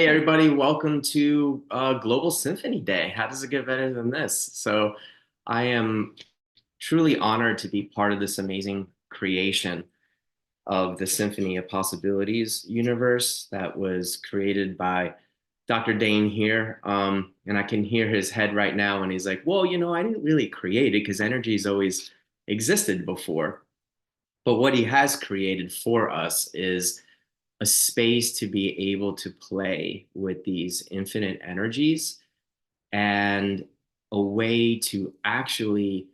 Hey everybody, welcome to Global Symphony Day. How does it get better than this? So I am truly honored to be part of this amazing creation of the Symphony of Possibilities universe that was created by Dr. Dane here. And I can hear his head right now, and he's like, well, I didn't really create it because energy's always existed before. But what he has created for us is a space to be able to play with these infinite energies and a way to actually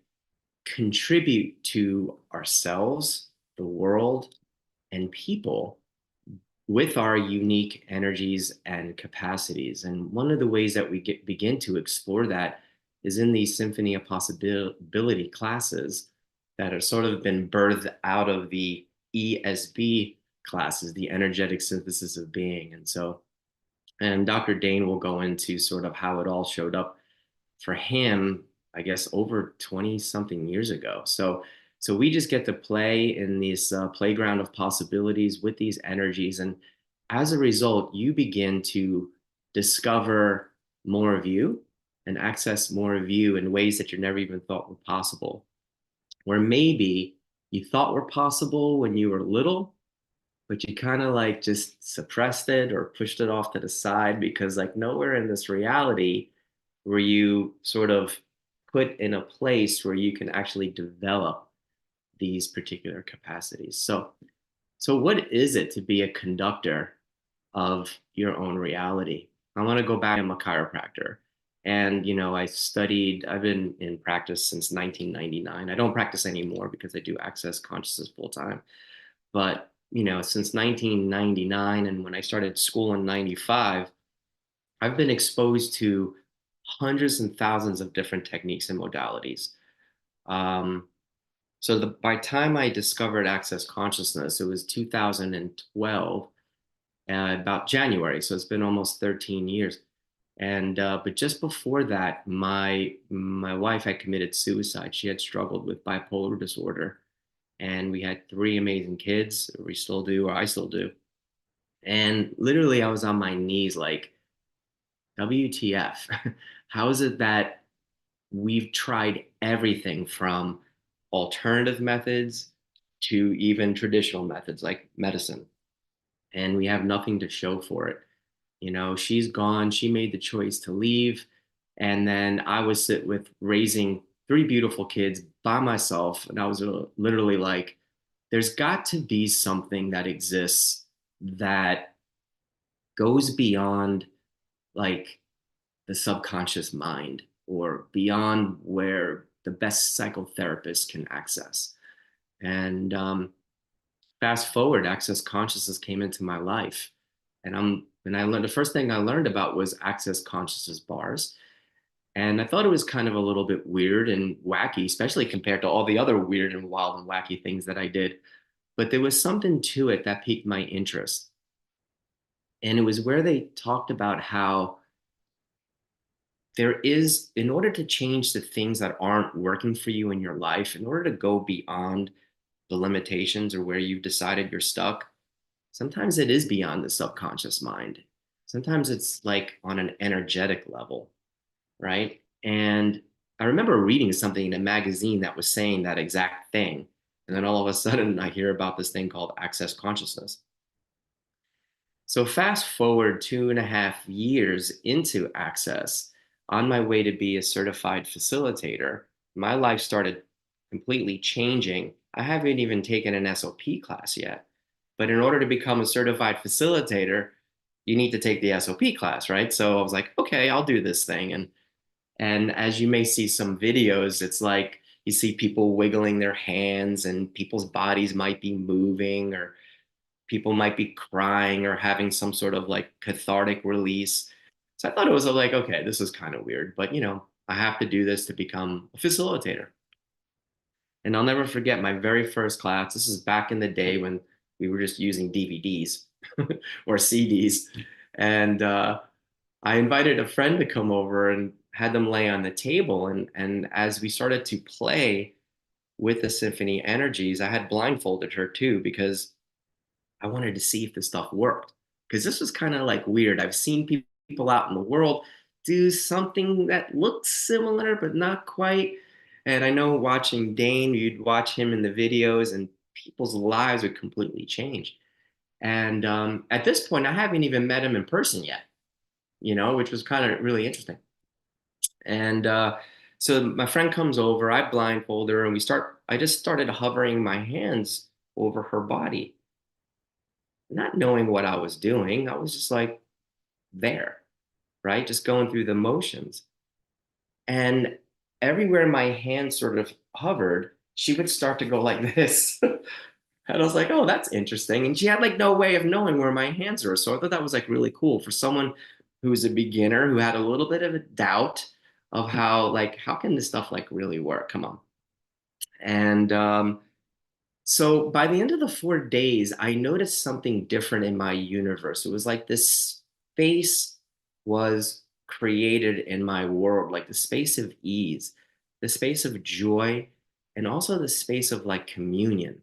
contribute to ourselves, the world, and people with our unique energies and capacities. And one of the ways that begin to explore that is in these Symphony of Possibility classes that have sort of been birthed out of the ESB classes, the energetic synthesis of being. And Dr. Dane will go into sort of how it all showed up for him, I guess, over 20 something years ago. So we just get to play in this playground of possibilities with these energies. And as a result, you begin to discover more of you and access more of you in ways that you never even thought were possible. Where maybe you thought were possible when you were little, but you kind of like just suppressed it or pushed it off to the side because like nowhere in this reality were you sort of put in a place where you can actually develop these particular capacities. So what is it to be a conductor of your own reality? I want to go back. I'm a chiropractor. And, I've been in practice since 1999. I don't practice anymore because I do access consciousness full time. But, since 1999 and when I started school in 95, I've been exposed to hundreds and thousands of different techniques and modalities. Um, by time I discovered access consciousness, it was 2012, about January. So it's been almost 13 years. And but just before that, my wife had committed suicide. She had struggled with bipolar disorder, and we had three amazing kids. We still do, or I still do. And literally, I was on my knees, like, WTF? How is it that we've tried everything from alternative methods to even traditional methods like medicine, and we have nothing to show for it? She's gone. She made the choice to leave. And then I was sit with raising three beautiful kids by myself. And I was literally like, there's got to be something that exists that goes beyond like the subconscious mind or beyond where the best psychotherapists can access. And fast forward, access consciousness came into my life, and I learned the first thing I learned about was access consciousness bars. And I thought it was kind of a little bit weird and wacky, especially compared to all the other weird and wild and wacky things that I did. But there was something to it that piqued my interest. And it was where they talked about how there is, in order to change the things that aren't working for you in your life, in order to go beyond the limitations or where you've decided you're stuck, sometimes it is beyond the subconscious mind. Sometimes it's like on an energetic level, right? And I remember reading something in a magazine that was saying that exact thing. And then all of a sudden, I hear about this thing called access consciousness. So, fast forward 2.5 years into access, on my way to be a certified facilitator, my life started completely changing. I haven't even taken an SOP class yet. But in order to become a certified facilitator, you need to take the SOP class, right? So I was like, okay, I'll do this thing. And as you may see some videos, it's like you see people wiggling their hands and people's bodies might be moving, or people might be crying or having some sort of like cathartic release. So I thought it was like, okay, this is kind of weird, but I have to do this to become a facilitator. And I'll never forget my very first class. This is back in the day when we were just using DVDs or CDs. And I invited a friend to come over and had them lay on the table. And as we started to play with the symphony energies, I had blindfolded her too because I wanted to see if the stuff worked. because this was kind of like weird. I've seen people out in the world do something that looks similar, but not quite. And I know watching Dane, you'd watch him in the videos, and people's lives would completely change. And at this point, I haven't even met him in person yet, which was kind of really interesting. And so my friend comes over, I blindfold her, and I just started hovering my hands over her body, not knowing what I was doing. I was just like there, right? Just going through the motions. And everywhere my hand sort of hovered, she would start to go like this. And I was like, oh, that's interesting. And she had like no way of knowing where my hands were. So I thought that was like really cool for someone who was a beginner who had a little bit of a doubt of how can this stuff like really work? Come on. And so by the end of the 4 days, I noticed something different in my universe. It was like this space was created in my world, like the space of ease, the space of joy, and also the space of like communion.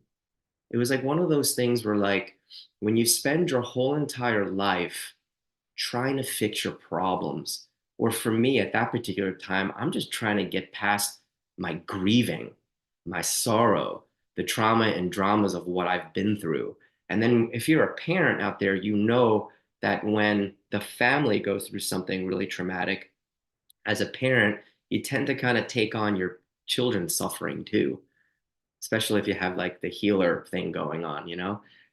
It was like one of those things where like when you spend your whole entire life trying to fix your problems, or for me at that particular time, I'm just trying to get past my grieving, my sorrow, the trauma and dramas of what I've been through. And then if you're a parent out there, you know that when the family goes through something really traumatic, as a parent, you tend to kind of take on your children's suffering too, especially if you have like the healer thing going on.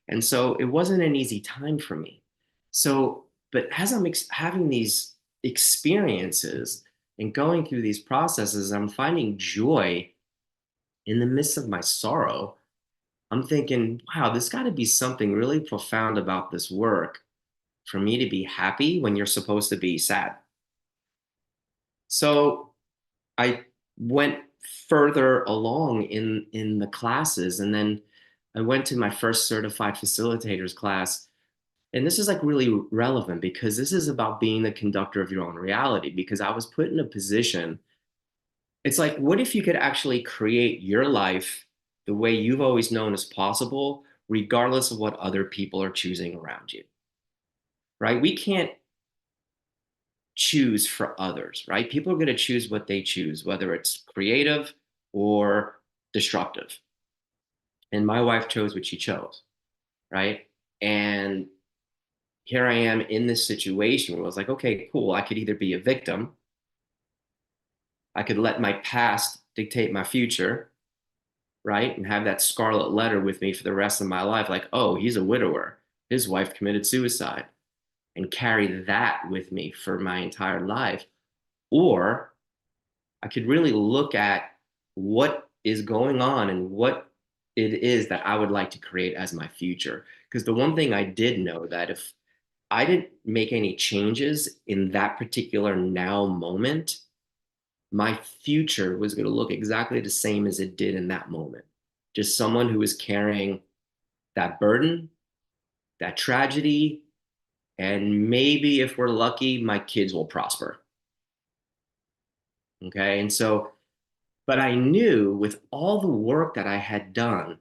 And so it wasn't an easy time for me. So, but as I'm having these experiences and going through these processes, I'm finding joy in the midst of my sorrow. I'm thinking, wow, there's got to be something really profound about this work for me to be happy when you're supposed to be sad. So I went further along in the classes, and then I went to my first certified facilitators class. And this is like really relevant because this is about being the conductor of your own reality. Because I was put in a position, it's like, what if you could actually create your life the way you've always known as possible, regardless of what other people are choosing around you, right? We can't choose for others, right? People are going to choose what they choose, whether it's creative or destructive. And my wife chose what she chose, right? And here I am in this situation where I was like, okay, cool. I could either be a victim, I could let my past dictate my future, right? And have that scarlet letter with me for the rest of my life. Like, oh, he's a widower. His wife committed suicide, and carry that with me for my entire life. Or I could really look at what is going on and what it is that I would like to create as my future. Because the one thing I did know that if I didn't make any changes in that particular now moment, my future was going to look exactly the same as it did in that moment. Just someone who is carrying that burden, that tragedy, and maybe if we're lucky, my kids will prosper. Okay. And so, but I knew with all the work that I had done,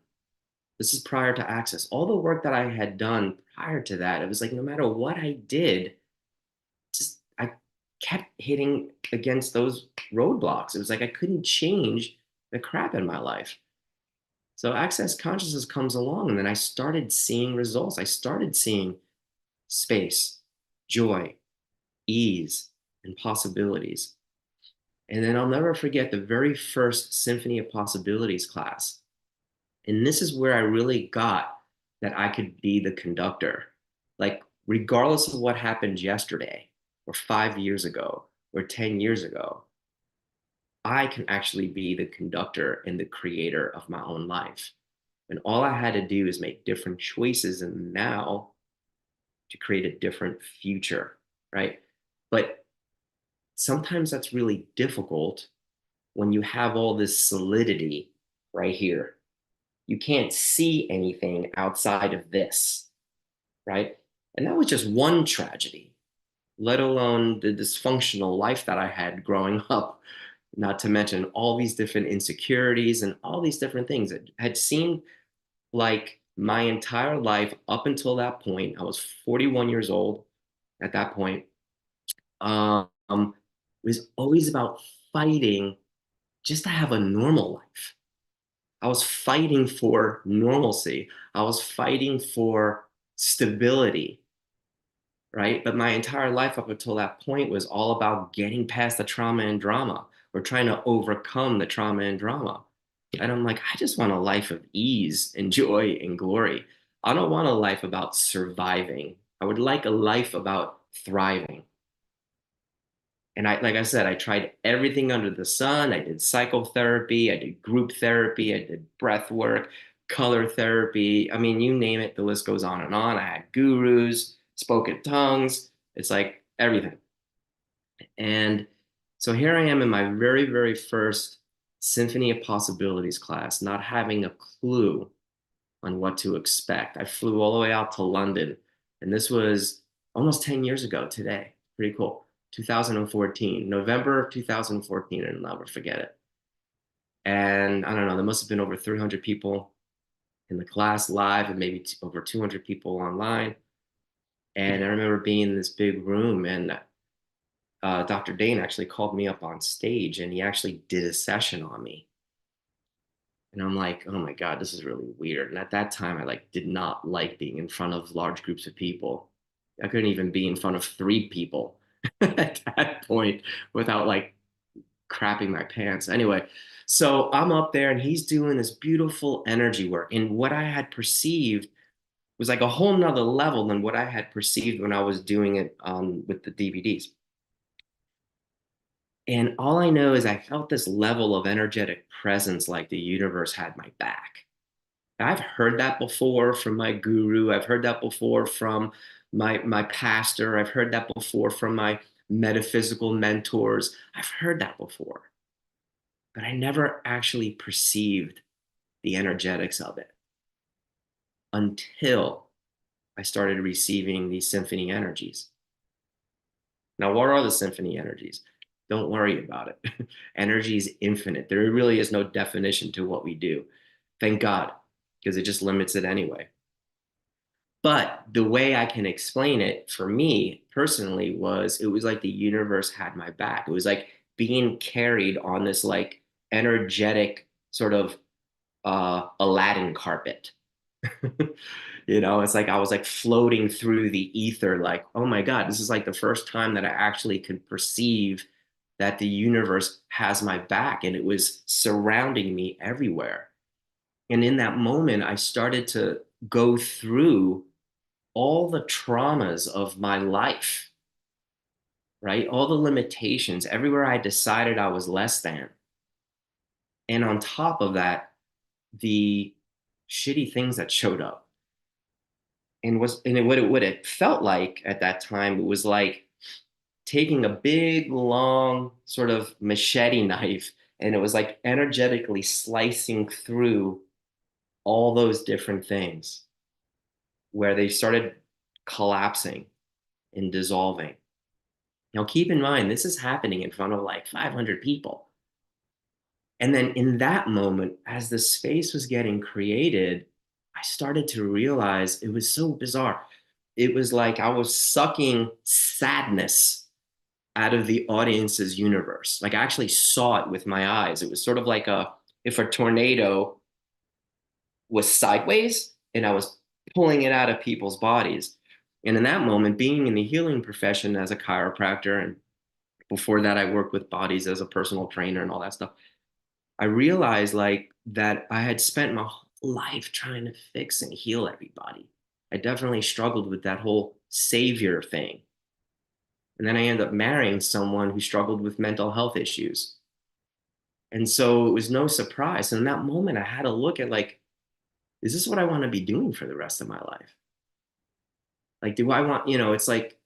this is prior to Access, all the work that I had done prior to that, it was like no matter what I did, just I kept hitting against those roadblocks. It was like I couldn't change the crap in my life. So Access Consciousness comes along, and then I started seeing results. I started seeing space, joy, ease, and possibilities. And then I'll never forget the very first Symphony of Possibilities class. And this is where I really got that I could be the conductor. Like, regardless of what happened yesterday, or 5 years ago, or 10 years ago, I can actually be the conductor and the creator of my own life. And all I had to do is make different choices in now to create a different future, right? But sometimes that's really difficult when you have all this solidity right here. You can't see anything outside of this, right? And that was just one tragedy, let alone the dysfunctional life that I had growing up, not to mention all these different insecurities and all these different things that had seemed like my entire life up until that point, I was 41 years old at that point, um, was always about fighting just to have a normal life. I was fighting for normalcy. I was fighting for stability, right? But my entire life up until that point was all about getting past the trauma and drama, or trying to overcome the trauma and drama. And I'm like, I just want a life of ease and joy and glory. I don't want a life about surviving. I would like a life about thriving. And like I said, I tried everything under the sun. I did psychotherapy, I did group therapy, I did breath work, color therapy. I mean, you name it, the list goes on and on. I had gurus, spoke in tongues. It's like everything. And so here I am in my very, very first Symphony of Possibilities class, not having a clue on what to expect. I flew all the way out to London, and this was almost 10 years ago today. Pretty cool. 2014, November of 2014, and I'll never forget it. And I don't know, there must have been over 300 people in the class live and maybe over 200 people online. And I remember being in this big room, and Dr. Dane actually called me up on stage and he actually did a session on me. And I'm like, oh my God, this is really weird. And at that time, I like did not like being in front of large groups of people. I couldn't even be in front of three people at that point without like crapping my pants. Anyway, so I'm up there and he's doing this beautiful energy work. And what I had perceived was like a whole nother level than what I had perceived when I was doing it with the DVDs. And all I know is I felt this level of energetic presence, like the universe had my back. I've heard that before from my guru. I've heard that before from my pastor. I've heard that before from my metaphysical mentors. I've heard that before, but I never actually perceived the energetics of it until I started receiving these symphony energies. Now, what are the symphony energies? Don't worry about it. Energy is infinite. There really is no definition to what we do. Thank God, because it just limits it anyway. But the way I can explain it for me personally was it was like the universe had my back. It was like being carried on this like energetic sort of Aladdin carpet. It's like I was like floating through the ether, like, oh my God, this is like the first time that I actually could perceive that the universe has my back and it was surrounding me everywhere. And in that moment, I started to go through all the traumas of my life, right? All the limitations, everywhere I decided I was less than. And on top of that, the shitty things that showed up. What it felt like at that time, it was like taking a big, long sort of machete knife, and it was like energetically slicing through all those different things where they started collapsing and dissolving. Now, keep in mind, this is happening in front of like 500 people. And then in that moment, as the space was getting created, I started to realize it was so bizarre. It was like I was sucking sadness out of the audience's universe. Like I actually saw it with my eyes. It was sort of like if a tornado was sideways and I was pulling it out of people's bodies. And in that moment, being in the healing profession as a chiropractor, and before that, I worked with bodies as a personal trainer and all that stuff. I realized like that I had spent my whole life trying to fix and heal everybody. I definitely struggled with that whole savior thing. And then I ended up marrying someone who struggled with mental health issues. And so it was no surprise. And in that moment, I had to look at like, is this what I want to be doing for the rest of my life? Like, do I want, it's like,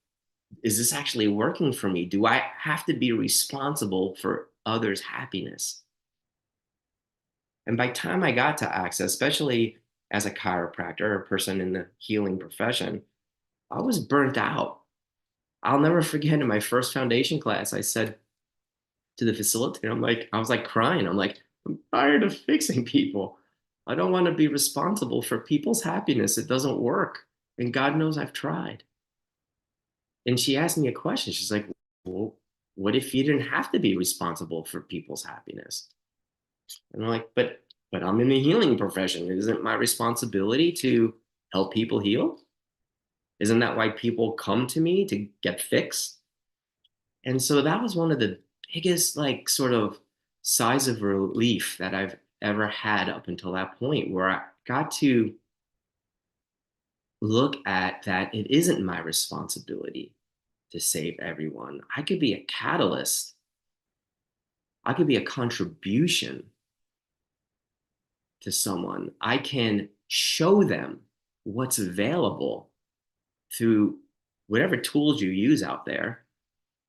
is this actually working for me? Do I have to be responsible for others' happiness? And by the time I got to Access, especially as a chiropractor, a person in the healing profession, I was burnt out. I'll never forget in my first foundation class, I said to the facilitator, I was like crying. I'm like, I'm tired of fixing people. I don't want to be responsible for people's happiness. It doesn't work. And God knows I've tried. And she asked me a question. She's like, well, what if you didn't have to be responsible for people's happiness? And I'm like, but I'm in the healing profession. Isn't my responsibility to help people heal? Isn't that why people come to me to get fixed? And so that was one of the biggest, like, sort of sighs of relief that I've ever had up until that point, where I got to look at that it isn't my responsibility to save everyone. I could be a catalyst, I could be a contribution to someone. I can show them what's available through whatever tools you use out there.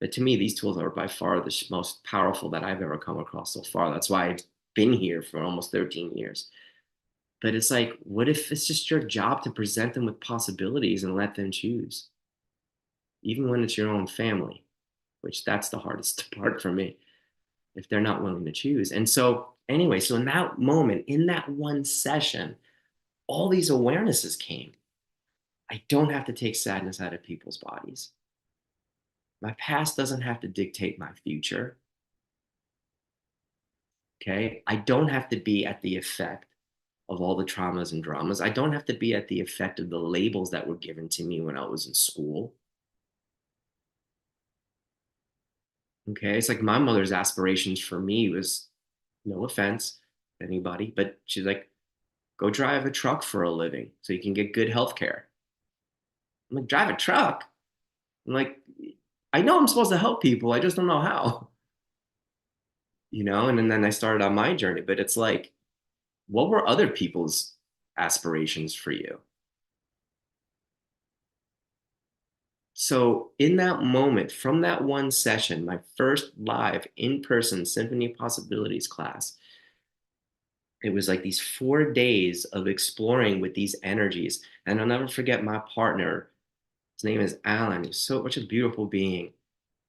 But to me, these tools are by far the most powerful that I've ever come across so far. That's why I've been here for almost 13 years. But it's like, what if it's just your job to present them with possibilities and let them choose, even when it's your own family, which that's the hardest part for me, if they're not willing to choose. And so, anyway, so in that moment, in that one session, all these awarenesses came. I don't have to take sadness out of people's bodies. My past doesn't have to dictate my future. Okay. I don't have to be at the effect of all the traumas and dramas. I don't have to be at the effect of the labels that were given to me when I was in school. Okay. It's like my mother's aspirations for me was, no offense to anybody, but she's like, go drive a truck for a living so you can get good health care. I'm like, drive a truck? I'm like, I know I'm supposed to help people. I just don't know how, and then I started on my journey, but it's like, what were other people's aspirations for you? So in that moment, from that one session, my first live in-person Symphony Possibilities class, it was like these 4 days of exploring with these energies. And I'll never forget my partner. His name is Alan. He's so much a beautiful being.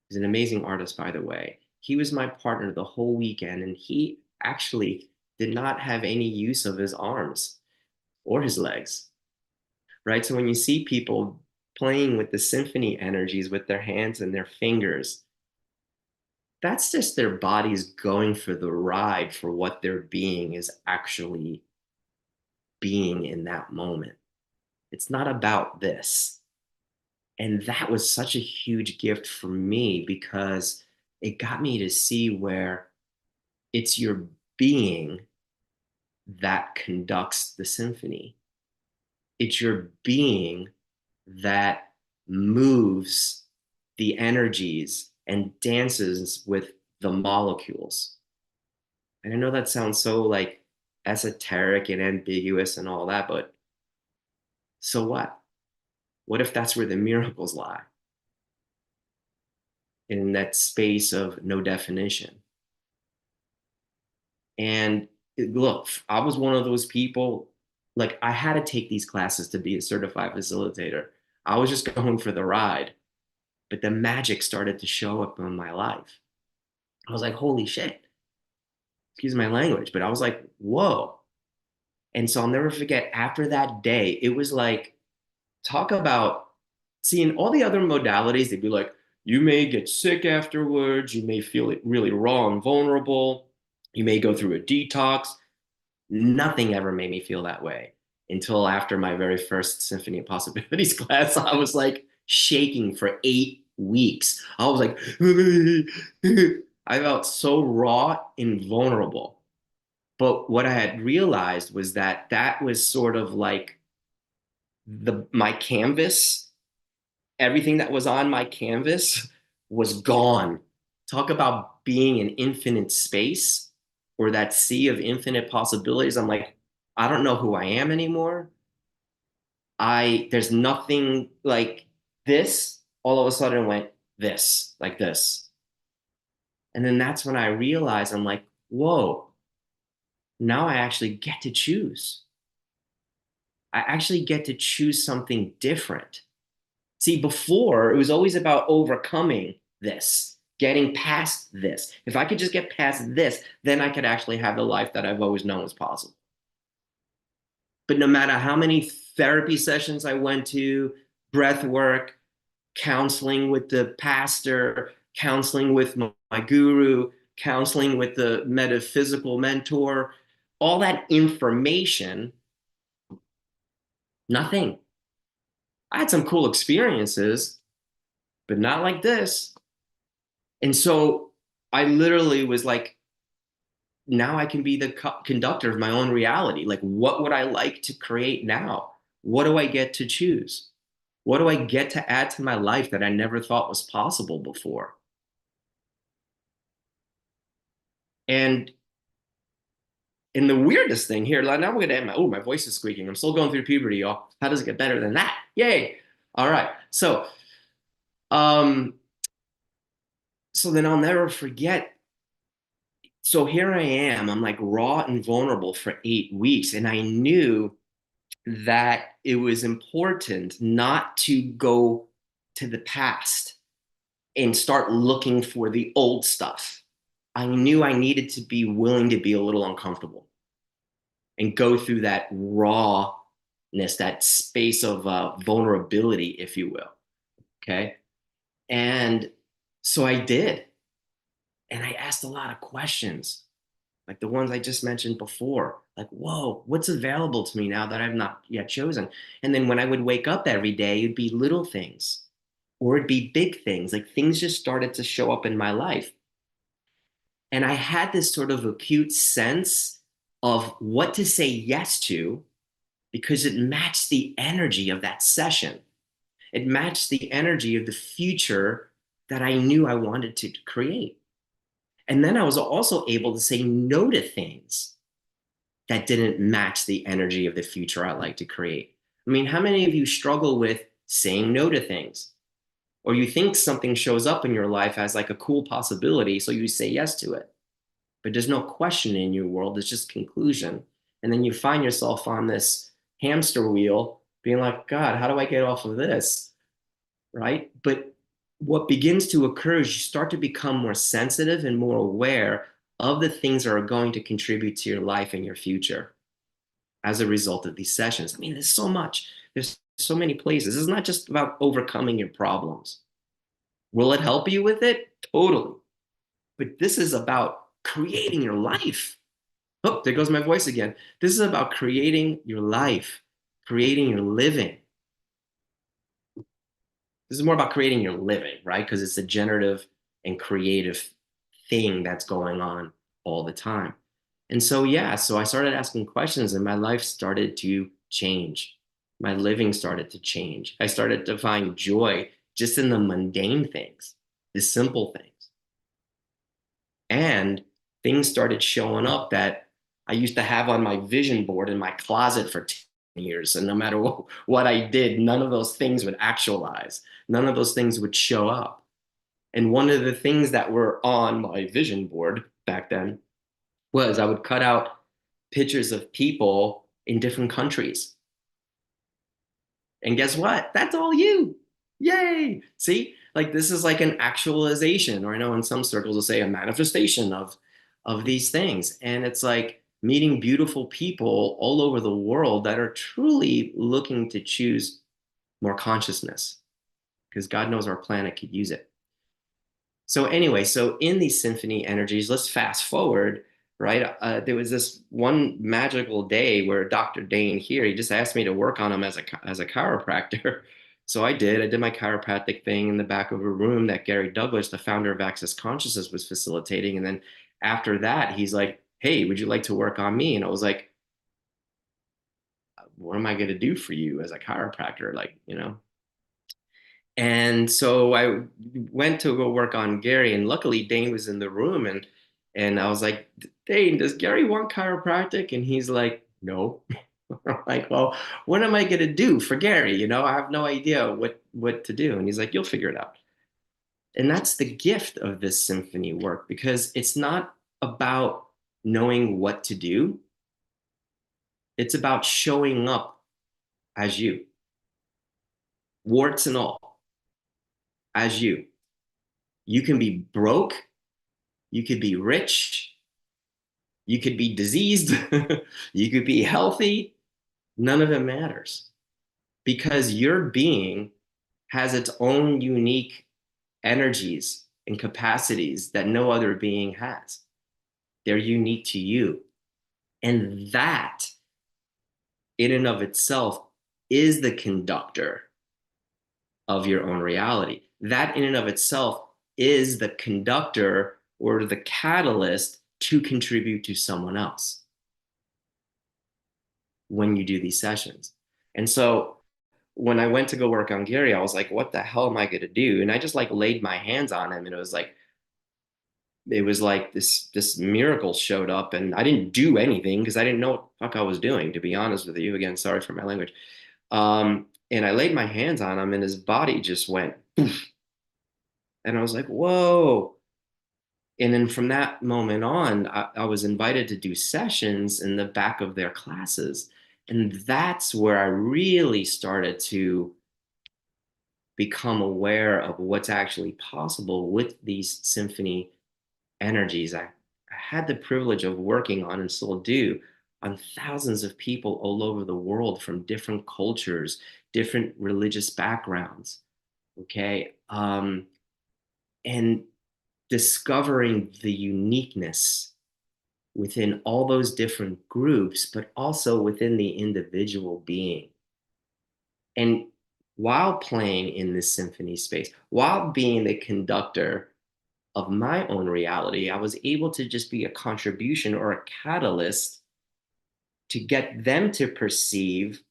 He's an amazing artist, by the way. He was my partner the whole weekend, and he actually did not have any use of his arms or his legs, right? So when you see people playing with the symphony energies with their hands and their fingers, that's just their bodies going for the ride for what their being is actually being in that moment. It's not about this. And that was such a huge gift for me because it got me to see where it's your being that conducts the symphony. It's your being that moves the energies and dances with the molecules. And I know that sounds so like esoteric and ambiguous and all that, but so what? What if that's where the miracles lie? In that space of no definition. And look, I was one of those people, like I had to take these classes to be a certified facilitator. I was just going for the ride, but the magic started to show up in my life. I was like, holy shit, excuse my language, but I was like, whoa. And so I'll never forget after that day, it was like, talk about seeing all the other modalities. They'd be like, you may get sick afterwards. You may feel it really raw and vulnerable. You may go through a detox. Nothing ever made me feel that way until after my very first Symphony of Possibilities class. I was like shaking for 8 weeks. I was like, I felt so raw and vulnerable. But what I had realized was that that was sort of like my canvas. Everything that was on my canvas was gone. Talk about being in infinite space or that sea of infinite possibilities. I'm like, I don't know who I am anymore. There's nothing like this. All of a sudden went this, like this. And then that's when I realized I'm like, whoa, now I actually get to choose. I actually get to choose something different. See, before it was always about overcoming this, getting past this. If I could just get past this, then I could actually have the life that I've always known was possible. But no matter how many therapy sessions I went to, breath work, counseling with the pastor, counseling with my guru, counseling with the metaphysical mentor, all that information, nothing. I had some cool experiences, but not like this. And so I literally was like, now I can be the conductor of my own reality. Like, what would I like to create now? What do I get to choose? What do I get to add to my life that I never thought was possible before? And and the weirdest thing here, like now we're gonna end my voice is squeaking. I'm still going through puberty, y'all. How does it get better than that? Yay! All right. Um, so then I'll never forget. So here I am. I'm like raw and vulnerable for 8 weeks, and I knew that it was important not to go to the past and start looking for the old stuff. I knew I needed to be willing to be a little uncomfortable and go through that rawness, that space of vulnerability, if you will. Okay. And so I did. And I asked a lot of questions, like the ones I just mentioned before. Like, whoa, what's available to me now that I've not yet chosen? And then when I would wake up every day, it'd be little things or it'd be big things. Like things just started to show up in my life. And I had this sort of acute sense of what to say yes to because it matched the energy of that session. It matched the energy of the future that I knew I wanted to create. And then I was also able to say no to things that didn't match the energy of the future I like to create. I mean, how many of you struggle with saying no to things? Or you think something shows up in your life as like a cool possibility, so you say yes to it. But there's no question in your world, it's just conclusion. And then you find yourself on this hamster wheel being like, God, how do I get off of this? Right? But what begins to occur is you start to become more sensitive and more aware of the things that are going to contribute to your life and your future as a result of these sessions. I mean, there's so much, there's so many places. It's not just about overcoming your problems. Will it help you with it? Totally. But this is about creating your life. Oh, there goes my voice again. This is about creating your life, creating your living. This is more about creating your living, right? Because it's a generative and creative thing that's going on all the time. And so, yeah, so I started asking questions and my life started to change. My living started to change. I started to find joy just in the mundane things, the simple things. And things started showing up that I used to have on my vision board in my closet for 10 years. And no matter what I did, none of those things would actualize. None of those things would show up. And one of the things that were on my vision board back then was I would cut out pictures of people in different countries. And guess what? That's all you. Yay. See, like this is like an actualization, or I know in some circles they'll say a manifestation of these things. And it's like meeting beautiful people all over the world that are truly looking to choose more consciousness because God knows our planet could use it. So anyway, so in these symphony energies, let's fast forward, right? There was this one magical day where Dr. Dane here, he just asked me to work on him as a chiropractor. So I did. I did my chiropractic thing in the back of a room that Gary Douglas, the founder of Access Consciousness, was facilitating. And then after that, he's like, "Hey, would you like to work on me?" And I was like, "What am I going to do for you as a chiropractor?" Like, you know. And so I went to go work on Gary, and luckily Dane was in the room, and I was like, "Dane, does Gary want chiropractic?" And he's like, "No." I'm like, "Well, what am I gonna do for Gary? You know, I have no idea what to do." And he's like, "You'll figure it out." And that's the gift of this symphony work because it's not about knowing what to do. It's about showing up as you, warts and all, as you. You can be broke, you could be rich, you could be diseased, you could be healthy, None of it matters because your being has its own unique energies and capacities that no other being has. They're unique to you. And that, in and of itself, is the conductor of your own reality. That, in and of itself, is the conductor or the catalyst to contribute to someone else when you do these sessions. And so when I went to go work on Gary, I was like, what the hell am I going to do? And I just like laid my hands on him, and it was like this miracle showed up, and I didn't do anything because I didn't know what the fuck I was doing, to be honest with you. Again, sorry for my language. And I laid my hands on him, and his body just went poof. And I was like, whoa. And then from that moment on, I was invited to do sessions in the back of their classes. And that's where I really started to become aware of what's actually possible with these symphony energies. I had the privilege of working on, and still do, on thousands of people all over the world from different cultures, different religious backgrounds. Okay. And discovering the uniqueness within all those different groups, but also within the individual being. And while playing in this symphony space, while being the conductor of my own reality, I was able to just be a contribution or a catalyst to get them to perceive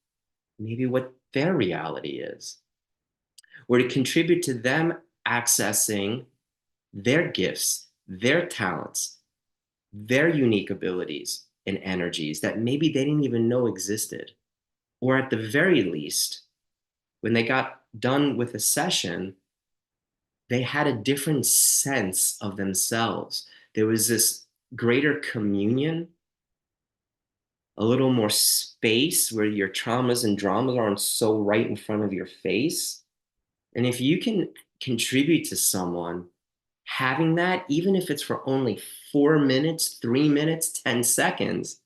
maybe what their reality is, or to contribute to them accessing their gifts, their talents, their unique abilities and energies that maybe they didn't even know existed. Or at the very least, when they got done with a session, they had a different sense of themselves. There was this greater communion, a little more space where your traumas and dramas aren't so right in front of your face. And if you can contribute to someone having that, even if it's for only 4 minutes, 3 minutes, 10 seconds,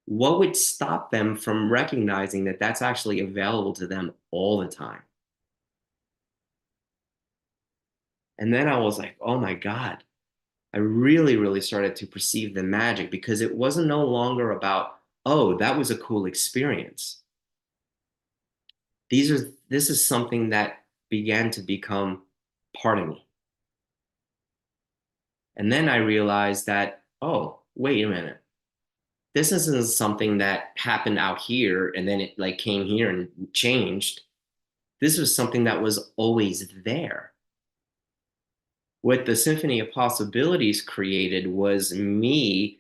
what would stop them from recognizing that that's actually available to them all the time? And then I was like, oh my God, I really, really started to perceive the magic, because it wasn't no longer about, oh, that was a cool experience. This is something that began to become part of me. And then I realized that, oh, wait a minute. This isn't something that happened out here and then it like came here and changed. This was something that was always there. What the Symphony of Possibilities created was me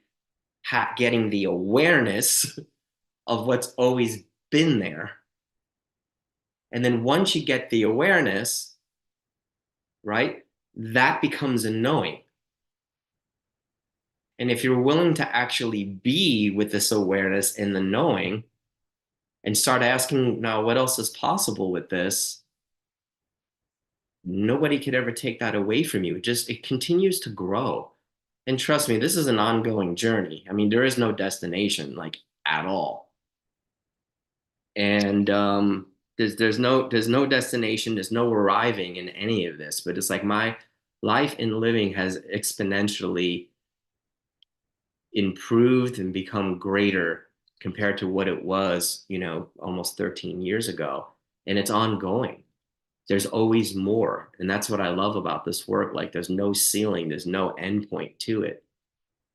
getting the awareness of what's always been there. And then once you get the awareness, right, that becomes a knowing. And if you're willing to actually be with this awareness and the knowing and start asking, now, what else is possible with this? Nobody could ever take that away from you. It continues to grow. And trust me, this is an ongoing journey. I mean, there is no destination, like, at all. And there's no destination, there's no arriving in any of this. But it's like my life in living has exponentially improved and become greater compared to what it was, almost 13 years ago. And it's ongoing. There's always more. And that's what I love about this work. Like, there's no ceiling, there's no end point to it.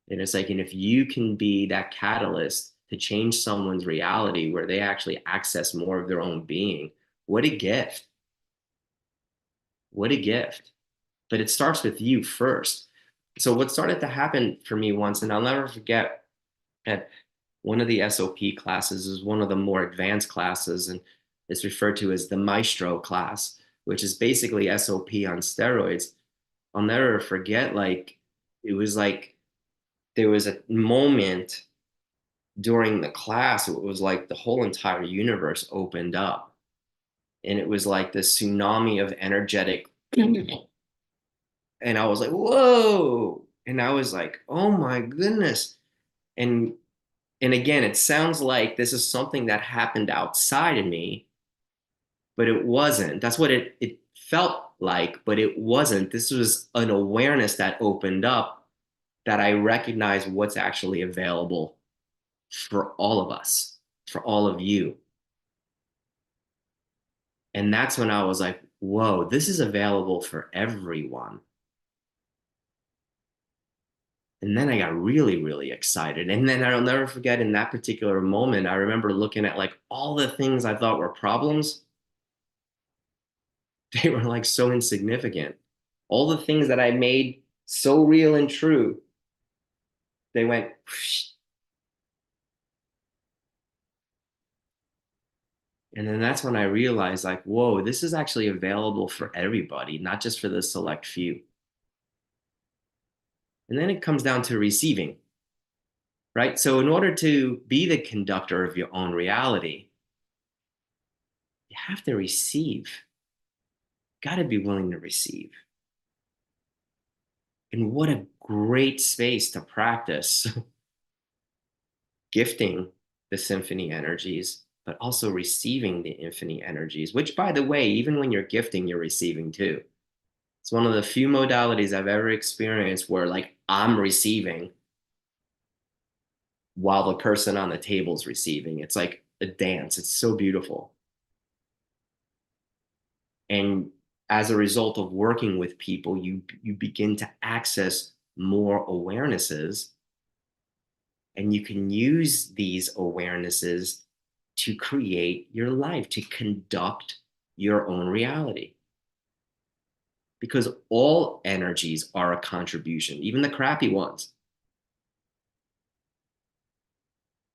And it's like, and if you can be that catalyst to change someone's reality where they actually access more of their own being, what a gift. What a gift. But it starts with you first. So what started to happen for me once, and I'll never forget, at one of the SOP classes is one of the more advanced classes, and it's referred to as the Maestro class, which is basically SOP on steroids. I'll never forget, like, it was like there was a moment during the class, it was like the whole entire universe opened up. And it was like this tsunami of energetic. And I was like, whoa. And I was like, oh my goodness. And And again, it sounds like this is something that happened outside of me, but it wasn't. That's what it felt like, but it wasn't. This was an awareness that opened up, that I recognize what's actually available for all of us, for all of you. And that's when I was like, whoa, this is available for everyone. And then I got really, really excited. And then I'll never forget, in that particular moment, I remember looking at like all the things I thought were problems. They were like so insignificant. All the things that I made so real and true, they went whoosh. And then that's when I realized, like, whoa, this is actually available for everybody, not just for the select few. And then it comes down to receiving, right? So in order to be the conductor of your own reality, you have to receive. Got to be willing to receive. And what a great space to practice gifting the symphony energies, but also receiving the infinite energies, which, by the way, even when you're gifting, you're receiving too. It's one of the few modalities I've ever experienced where, like, I'm receiving while the person on the table's receiving. It's like a dance. It's so beautiful. And as a result of working with people, you begin to access more awarenesses, and you can use these awarenesses to create your life, to conduct your own reality. Because all energies are a contribution, even the crappy ones.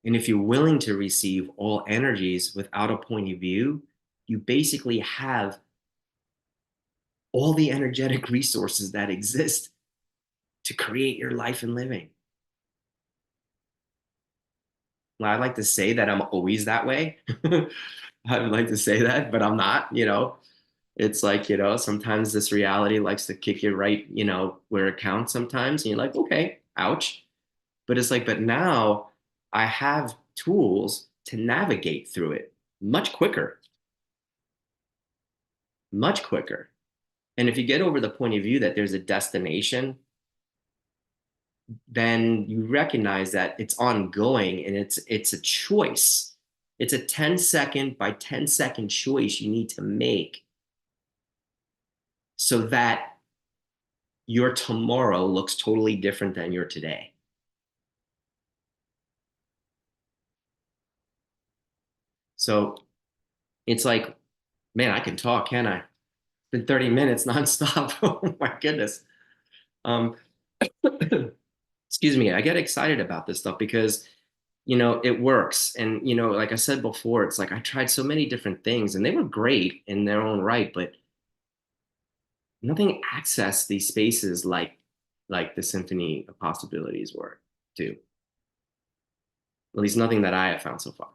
And if you're willing to receive all energies without a point of view, you basically have all the energetic resources that exist to create your life and living. Well, I like to say that I'm always that way. I would like to say that, but I'm not, you know. It's like, you know, sometimes this reality likes to kick you right, you know, where it counts sometimes. And you're like, okay, ouch. But it's like, but now I have tools to navigate through it much quicker, much quicker. And if you get over the point of view that there's a destination, then you recognize that it's ongoing, and it's a choice. It's a 10-second by 10-second choice you need to make so that your tomorrow looks totally different than your today. So it's like, man, I can talk, can I? It's been 30 minutes nonstop. Oh my goodness. Um, excuse me, I get excited about this stuff because, you know, it works. And, you know, like I said before, it's like I tried so many different things and they were great in their own right, but nothing accessed these spaces like the symphony of possibilities were too. At least nothing that I have found so far.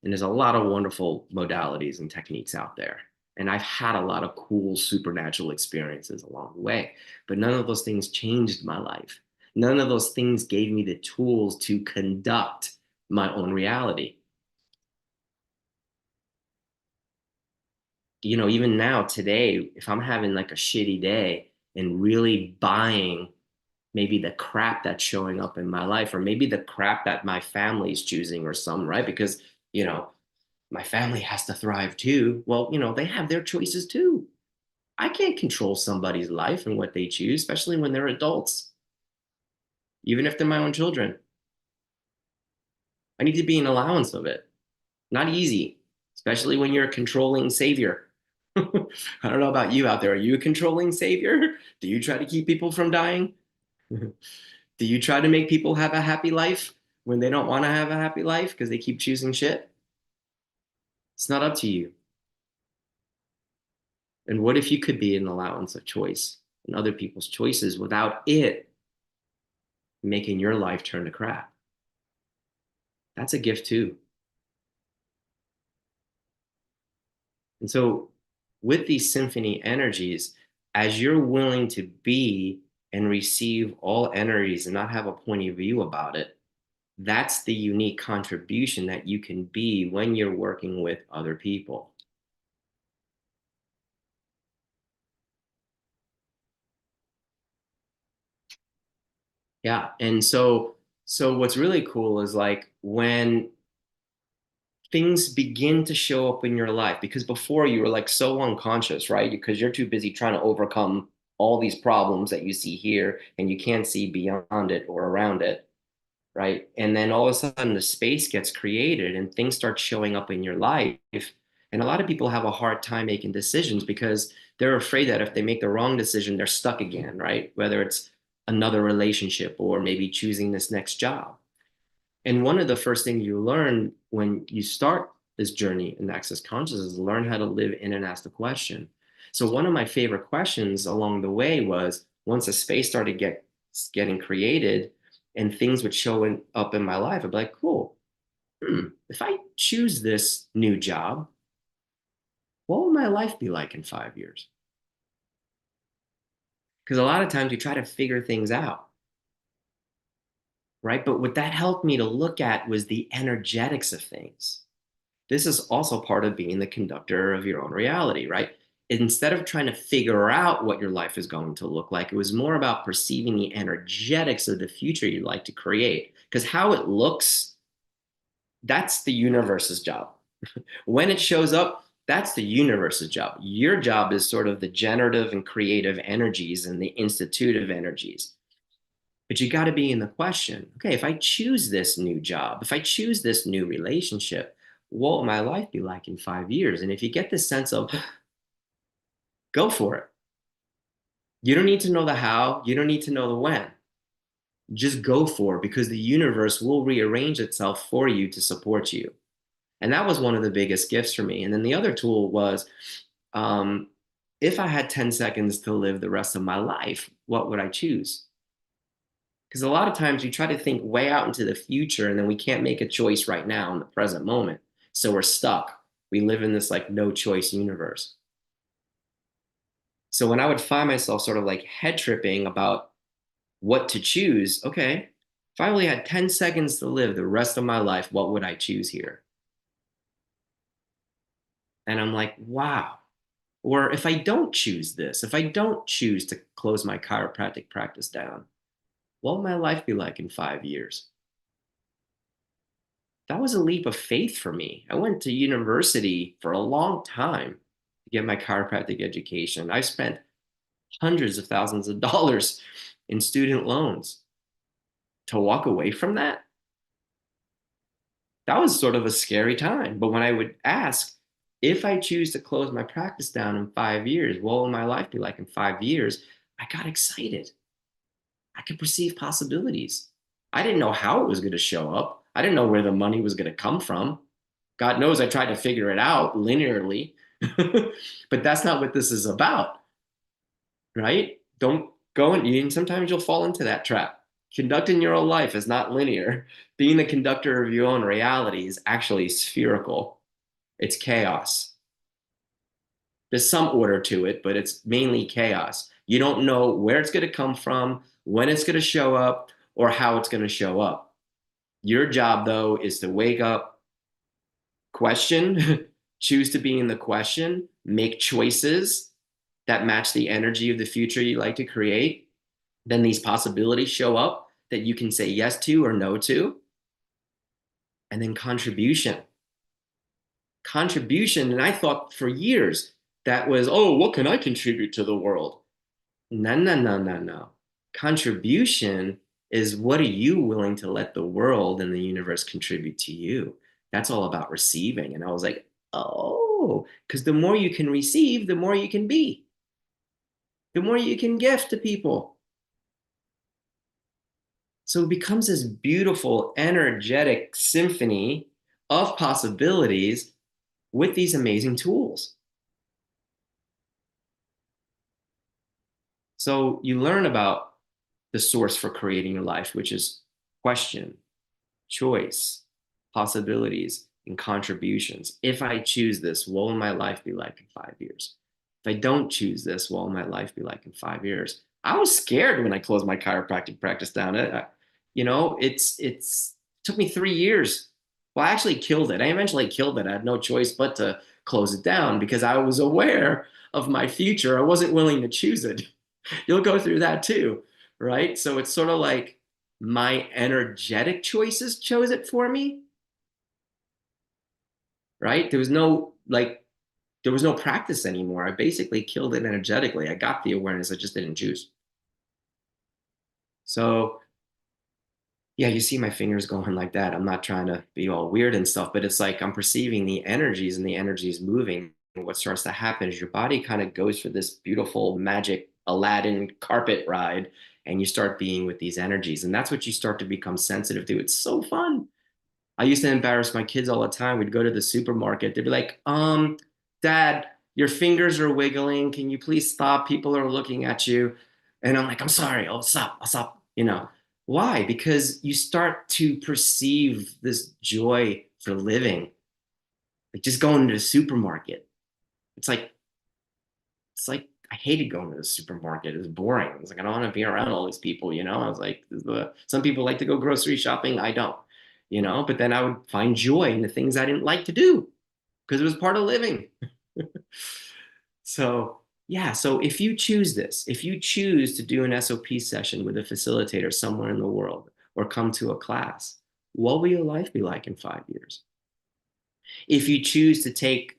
And there's a lot of wonderful modalities and techniques out there. And I've had a lot of cool supernatural experiences along the way, but none of those things changed my life. None of those things gave me the tools to conduct my own reality. You know, even now, today, if I'm having like a shitty day and really buying maybe the crap that's showing up in my life, or maybe the crap that my family's choosing or some, right? Because, you know, my family has to thrive too. Well, you know, they have their choices too. I can't control somebody's life and what they choose, especially when they're adults, even if they're my own children. I need to be an allowance of it. Not easy, especially when you're a controlling savior. I don't know about you out there. Are you a controlling savior? Do you try to keep people from dying? Do you try to make people have a happy life when they don't want to have a happy life because they keep choosing shit? It's not up to you. And what if you could be an allowance of choice in other people's choices without it making your life turn to crap? That's a gift too. And so, with these symphony energies, as you're willing to be and receive all energies and not have a point of view about it, That's the unique contribution that you can be when you're working with other people. Yeah. And so what's really cool is like when things begin to show up in your life, because before you were like so unconscious, right? Because you're too busy trying to overcome all these problems that you see here and you can't see beyond it or around it, right? And then all of a sudden the space gets created and things start showing up in your life. And a lot of people have a hard time making decisions because they're afraid that if they make the wrong decision, they're stuck again, right? Whether it's another relationship or maybe choosing this next job. And one of the first things you learn when you start this journey in access consciousness is learn how to live in and ask the question. So one of my favorite questions along the way was once a space started getting created and things would show up in my life, I'd be like, cool, if I choose this new job, what will my life be like in 5 years? Because a lot of times we try to figure things out, right? But what that helped me to look at was the energetics of things. This is also part of being the conductor of your own reality, right? Instead of trying to figure out what your life is going to look like, it was more about perceiving the energetics of the future you'd like to create. Because how it looks, that's the universe's job. When it shows up, that's the universe's job. Your job is sort of the generative and creative energies and the institutive energies. But you got to be in the question, okay, if I choose this new job, if I choose this new relationship, what will my life be like in 5 years? And if you get this sense of go for it, you don't need to know the how, you don't need to know the when. Just go for it because the universe will rearrange itself for you to support you. And that was one of the biggest gifts for me. And then the other tool was um, if I had 10 seconds to live the rest of my life, what would I choose? Because a lot of times we try to think way out into the future and then we can't make a choice right now in the present moment. So we're stuck. We live in this like no choice universe. So when I would find myself sort of like head tripping about what to choose, okay, if I only had 10 seconds to live the rest of my life, what would I choose here? And I'm like, wow. Or if I don't choose this, if I don't choose to close my chiropractic practice down, what will my life be like in 5 years? That was a leap of faith for me. I went to university for a long time to get my chiropractic education. I spent hundreds of thousands of dollars in student loans. To walk away from that, that was sort of a scary time. But when I would ask, if I choose to close my practice down in 5 years, what will my life be like in 5 years? I got excited. I could perceive possibilities. I didn't know how it was going to show up. I didn't know where the money was going to come from. God knows I tried to figure it out linearly, but that's not what this is about, right? Don't go and sometimes you'll fall into that trap. Conducting your own life is not linear. Being the conductor of your own reality is actually spherical. It's chaos. There's some order to it, but it's mainly chaos. You don't know where it's going to come from, when it's going to show up, or how it's going to show up. Your job, though, is to wake up, question, choose to be in the question, make choices that match the energy of the future you like to create. Then these possibilities show up that you can say yes to or no to. And then contribution. Contribution. And I thought for years that was, oh, what can I contribute to the world? No, no, no, no, no. Contribution is what are you willing to let the world and the universe contribute to you? That's all about receiving. And I was like, oh, because the more you can receive, the more you can be, the more you can gift to people. So it becomes this beautiful, energetic symphony of possibilities with these amazing tools. So you learn about the source for creating your life, which is question, choice, possibilities, and contributions. If I choose this, what will my life be like in 5 years? If I don't choose this, what will my life be like in 5 years? I was scared when I closed my chiropractic practice down. You know, it's took me 3 years. Well, I actually killed it. I eventually killed it. I had no choice but to close it down because I was aware of my future. I wasn't willing to choose it. You'll go through that too, right? So it's sort of like my energetic choices chose it for me, right? There was no practice anymore. I basically killed it energetically. I got the awareness, I just didn't choose. So yeah, you see my fingers going like that. I'm not trying to be all weird and stuff, but it's like I'm perceiving the energies and the energies moving. And what starts to happen is your body kind of goes for this beautiful magic Aladdin carpet ride, and you start being with these energies. And that's what you start to become sensitive to. It's so fun. I used to embarrass my kids all the time. We'd go to the supermarket. They'd be like, Dad, your fingers are wiggling. Can you please stop? People are looking at you. And I'm like, I'm sorry. I'll stop. Why? Because you start to perceive this joy for living, like just going to the supermarket. It's like, it's like, I hated going to the supermarket. It was boring. I was like, I don't want to be around all these people. I was like, some people like to go grocery shopping. I don't. But then I would find joy in the things I didn't like to do because it was part of living. So, yeah. So if you choose this, if you choose to do an SOP session with a facilitator somewhere in the world or come to a class, what will your life be like in 5 years? If you choose to take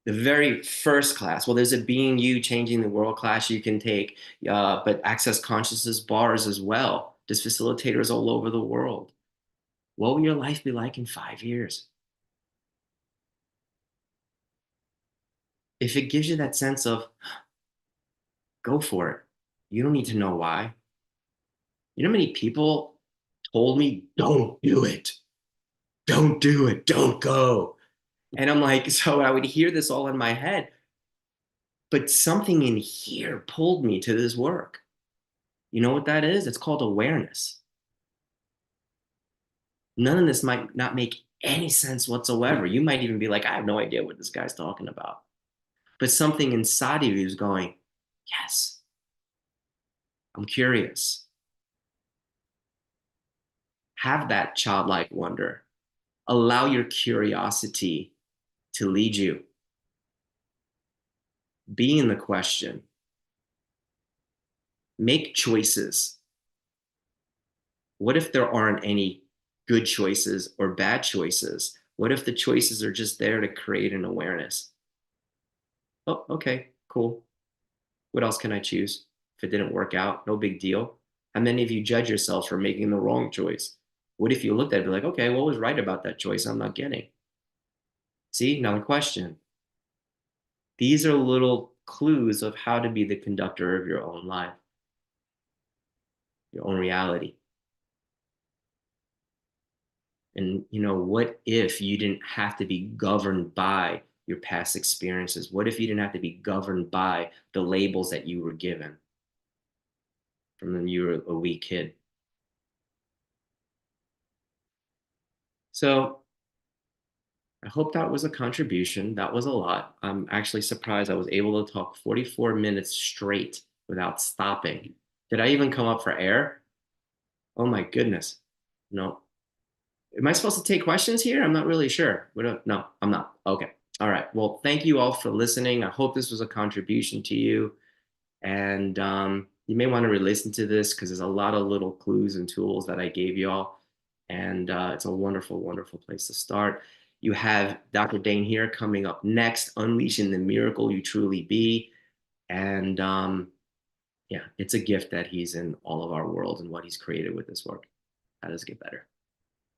the very first class, well, there's a Being You Changing the World class you can take, but Access Consciousness bars as well. There's facilitators all over the world. What will your life be like in 5 years? If it gives you that sense of go for it, you don't need to know why. You know how many people told me, don't do it, don't do it, don't go. And I'm like, so I would hear this all in my head, but something in here pulled me to this work. You know what that is? It's called awareness. None of this might not make any sense whatsoever. You might even be like, I have no idea what this guy's talking about. But something inside of you is going, yes, I'm curious. Have that childlike wonder. Allow your curiosity to lead you. Be in the question. Make choices. What if there aren't any good choices or bad choices? What if the choices are just there to create an awareness? Oh, okay, cool. What else can I choose? If it didn't work out, no big deal. How many of you judge yourselves for making the wrong choice? What if you looked at it and be like, okay, what was right about that choice I'm not getting? See, now the question. These are little clues of how to be the conductor of your own life, your own reality. And what if you didn't have to be governed by your past experiences? What if you didn't have to be governed by the labels that you were given from when you were a wee kid? So I hope that was a contribution. That was a lot. I'm actually surprised I was able to talk 44 minutes straight without stopping. Did I even come up for air? Oh my goodness. No. Am I supposed to take questions here? I'm not really sure. No, I'm not. Okay. All right. Well, thank you all for listening. I hope this was a contribution to you. And you may want to re-listen to this because there's a lot of little clues and tools that I gave you all. And it's a wonderful, wonderful place to start. You have Dr. Dane here coming up next, Unleashing the Miracle You Truly Be. And yeah, it's a gift that he's in all of our world and what he's created with this work. How does it get better?